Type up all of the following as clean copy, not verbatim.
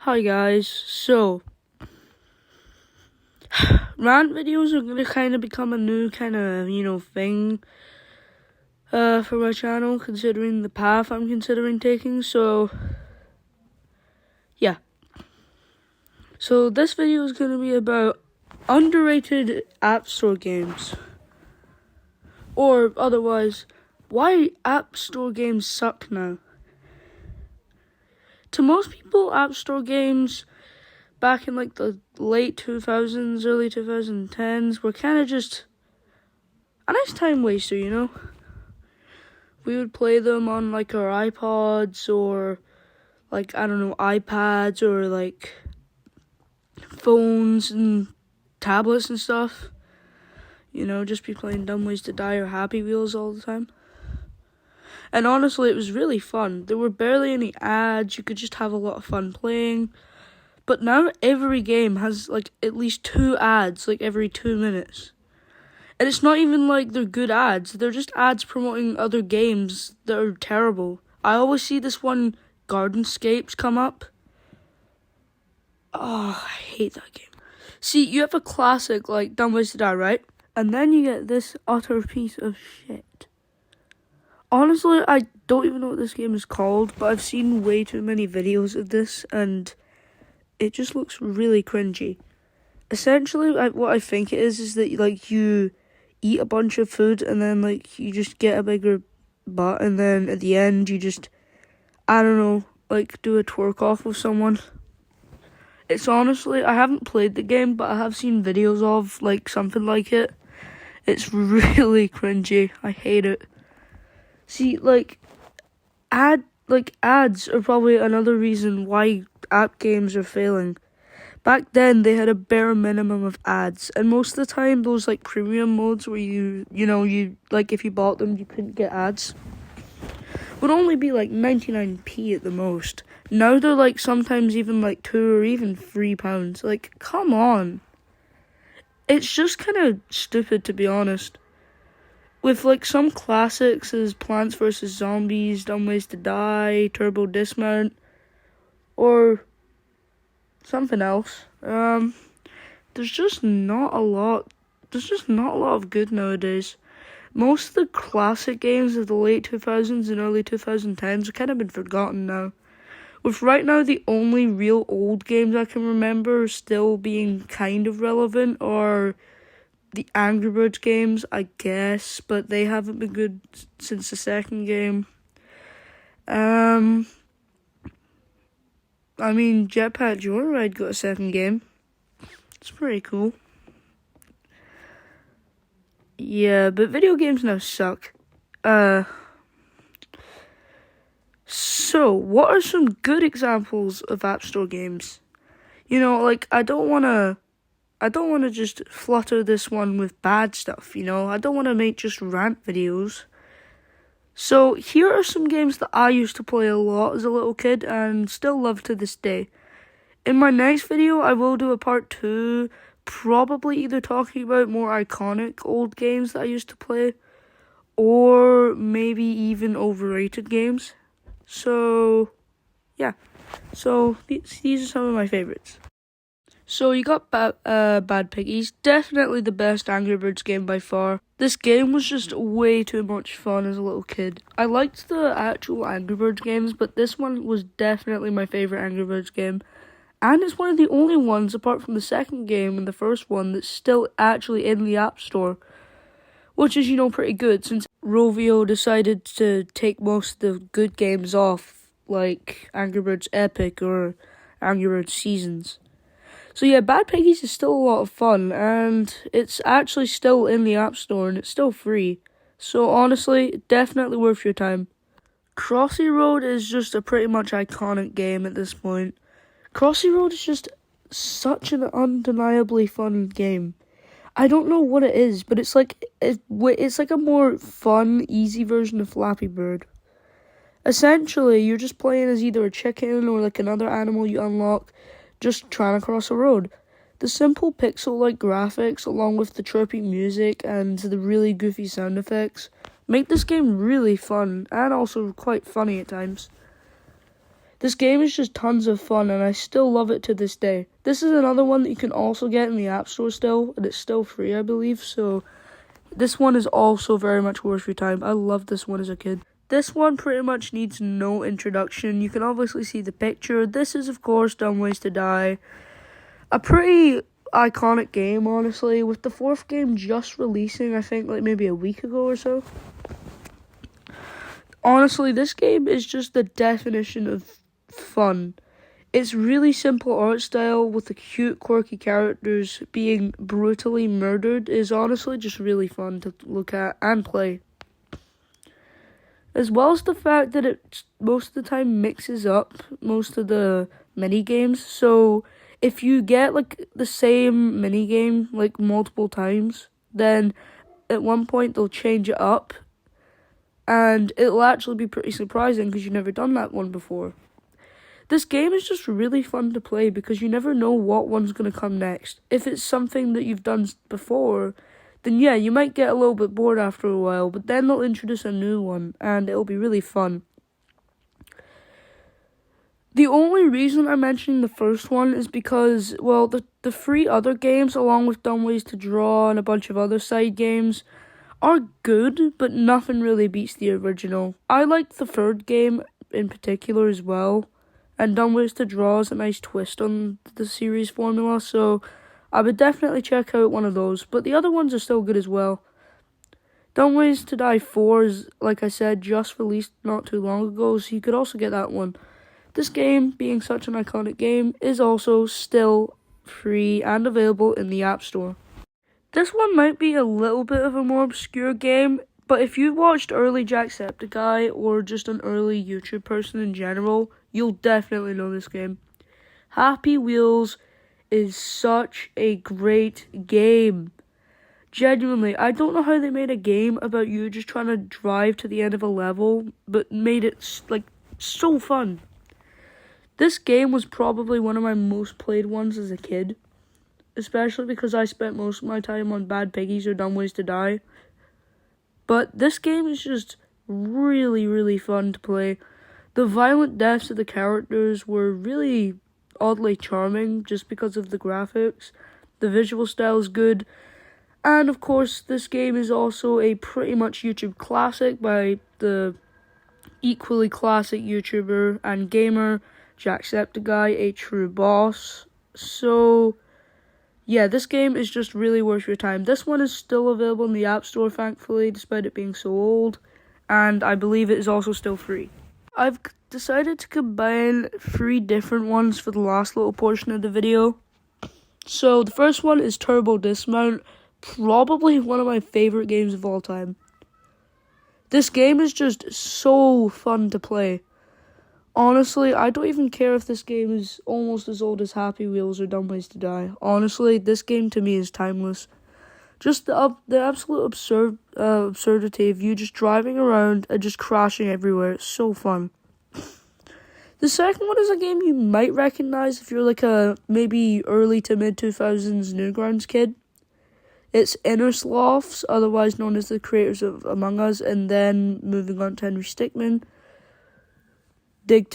Hi guys, so rant videos are gonna kind of become a new kind of, thing for my channel, considering the path I'm considering taking. So yeah, so this video is gonna be about underrated App Store games, or otherwise, why App Store games suck now. To most people, App Store games back in like the late 2000s, early 2010s were kind of just a nice time waster. We would play them on like our iPods or like, iPads or like phones and tablets and stuff. Just be playing Dumb Ways to Die or Happy Wheels all the time. And honestly, it was really fun. There were barely any ads. You could just have a lot of fun playing. But now every game has like at least 2 ads like every 2 minutes. And it's not even like they're good ads. They're just ads promoting other games that are terrible. I always see this one Gardenscapes come up. Oh, I hate that game. See, you have a classic like Dumb Ways to Die, right? And then you get this utter piece of shit. Honestly, I don't even know what this game is called, but I've seen way too many videos of this, and it just looks really cringy. Essentially, what I think it is that like you eat a bunch of food and then like you just get a bigger butt, and then at the end you just, like do a twerk off with someone. It's honestly, I haven't played the game, but I have seen videos of like something like it. It's really cringy. I hate it. See, ads are probably another reason why app games are failing. Back then, they had a bare minimum of ads, and most of the time, those like premium modes where you like if you bought them, you couldn't get ads, would only be like 99p at the most. Now they're like sometimes even like £2 or even £3. Like, come on. It's just kind of stupid, to be honest. With like some classics as Plants vs. Zombies, Dumb Ways to Die, Turbo Dismount, or something else. There's just not a lot of good nowadays. Most of the classic games of the late 2000s and early 2010s have kind of been forgotten now. With right now the only real old games I can remember still being kind of relevant are the Angry Birds games, I guess, but they haven't been good since the second game. Jetpack Joyride got a second game. It's pretty cool. Yeah, but video games now suck. So, what are some good examples of App Store games? I don't want to just flutter this one with bad stuff, I don't want to make just rant videos. So, here are some games that I used to play a lot as a little kid and still love to this day. In my next video, I will do a part 2, probably either talking about more iconic old games that I used to play, or maybe even overrated games. So, yeah. So, these are some of my favorites. So, you got Bad Piggies, definitely the best Angry Birds game by far. This game was just way too much fun as a little kid. I liked the actual Angry Birds games, but this one was definitely my favorite Angry Birds game. And it's one of the only ones, apart from the second game and the first one, that's still actually in the App Store. Which is, pretty good, since Rovio decided to take most of the good games off, like Angry Birds Epic or Angry Birds Seasons. So yeah, Bad Piggies is still a lot of fun, and it's actually still in the App Store, and it's still free. So honestly, definitely worth your time. Crossy Road is just a pretty much iconic game at this point. Crossy Road is just such an undeniably fun game. I don't know what it is, but it's like a more fun, easy version of Flappy Bird. Essentially, you're just playing as either a chicken or like another animal you unlock, just trying to cross a road. The simple pixel-like graphics, along with the chirpy music and the really goofy sound effects, make this game really fun and also quite funny at times. This game is just tons of fun, and I still love it to this day. This is another one that you can also get in the App Store still, and it's still free, I believe, so this one is also very much worth your time. I loved this one as a kid. This one pretty much needs no introduction. You can obviously see the picture. This is, of course, Dumb Ways to Die. A pretty iconic game, honestly, with the 4th game just releasing, I think, like maybe a week ago or so. Honestly, this game is just the definition of fun. It's really simple art style with the cute, quirky characters being brutally murdered is honestly just really fun to look at and play. As well as the fact that it most of the time mixes up most of the mini games. So if you get like the same mini game like multiple times, then at one point they'll change it up, and it'll actually be pretty surprising because you've never done that one before. This game is just really fun to play because you never know what one's going to come next. If it's something that you've done before, then yeah, you might get a little bit bored after a while, but then they'll introduce a new one, and it'll be really fun. The only reason I'm mentioning the first one is because, well, the 3 other games, along with Dumb Ways to Draw and a bunch of other side games, are good, but nothing really beats the original. I like the 3rd game in particular as well, and Dumb Ways to Draw is a nice twist on the series formula, so I would definitely check out one of those, but the other ones are still good as well. Dumb Ways to Die 4 is, like I said, just released not too long ago, so you could also get that one. This game, being such an iconic game, is also still free and available in the App Store. This one might be a little bit of a more obscure game, but if you watched early Jacksepticeye or just an early YouTube person in general, you'll definitely know this game. Happy Wheels is such a great game. Genuinely, I don't know how they made a game about you just trying to drive to the end of a level, but made it like so fun. This game was probably one of my most played ones as a kid, especially because I spent most of my time on Bad Piggies or Dumb Ways to Die. But this game is just really, really fun to play. The violent deaths of the characters were really oddly charming just because of the graphics. The visual style is good. And of course, this game is also a pretty much YouTube classic by the equally classic YouTuber and gamer Jacksepticeye, a true boss. So yeah, this game is just really worth your time. This one is still available in the App Store, thankfully, despite it being so old, and I believe it is also still free. I've decided to combine 3 different ones for the last little portion of the video. So the first one is Turbo Dismount, probably one of my favorite games of all time. This game is just so fun to play. Honestly, I don't even care if this game is almost as old as Happy Wheels or Dumb Ways to Die. Honestly, this game to me is timeless. Just the absolute absurdity of you just driving around and just crashing everywhere. It's so fun. The second one is a game you might recognize if you're like a maybe early to mid 2000s Newgrounds kid. It's Innersloths, otherwise known as the creators of Among Us, and then moving on to Henry Stickmin. Dig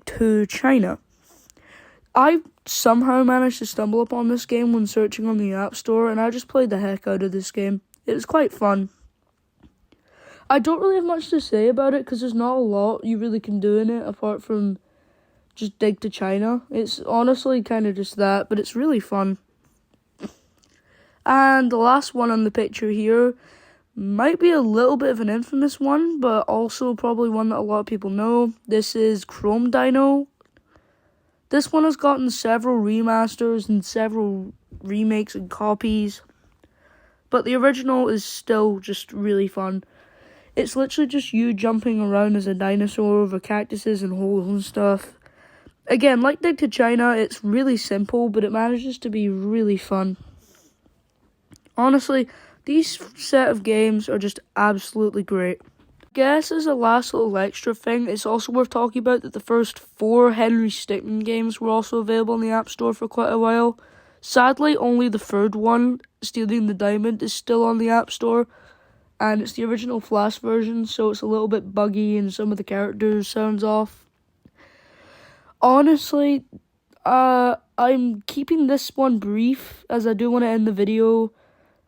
to China. I somehow managed to stumble upon this game when searching on the App Store, and I just played the heck out of this game. It was quite fun. I don't really have much to say about it because there's not a lot you really can do in it apart from just dig to China. It's honestly kind of just that, but it's really fun. And the last one on the picture here might be a little bit of an infamous one, but also probably one that a lot of people know. This is Chrome Dino. This one has gotten several remasters and several remakes and copies, but the original is still just really fun. It's literally just you jumping around as a dinosaur over cactuses and holes and stuff. Again, like Dig to China, it's really simple, but it manages to be really fun. Honestly, these set of games are just absolutely great. I guess as a last little extra thing, it's also worth talking about that the first 4 Henry Stickmin games were also available in the App Store for quite a while. Sadly, only the 3rd one, Stealing the Diamond, is still on the App Store, and it's the original Flash version, so it's a little bit buggy and some of the characters sounds off. honestly, I'm keeping this one brief as I do want to end the video.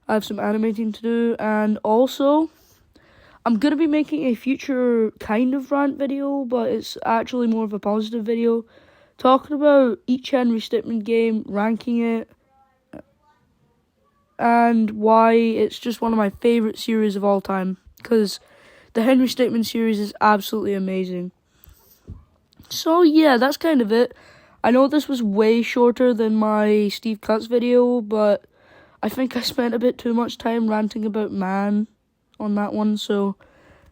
I have some animating to do, and also I'm going to be making a future kind of rant video, but it's actually more of a positive video, talking about each Henry Stickmin game, ranking it, and why it's just one of my favorite series of all time, because the Henry Stickmin series is absolutely amazing. So yeah, that's kind of it. I know this was way shorter than my Steve Cuts video, but I think I spent a bit too much time ranting about man on that one. So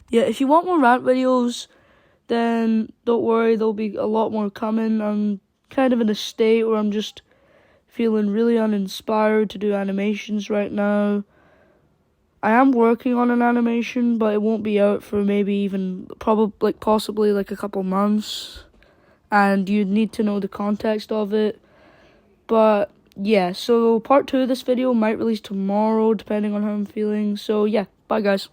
yeah, if you want more rant videos, then don't worry, there'll be a lot more coming. I'm kind of in a state where I'm just feeling really uninspired to do animations right now. I am working on an animation, but it won't be out for maybe even possibly like a couple months, and you'd need to know the context of it. But yeah, so part 2 of this video might release tomorrow depending on how I'm feeling. So yeah, bye guys.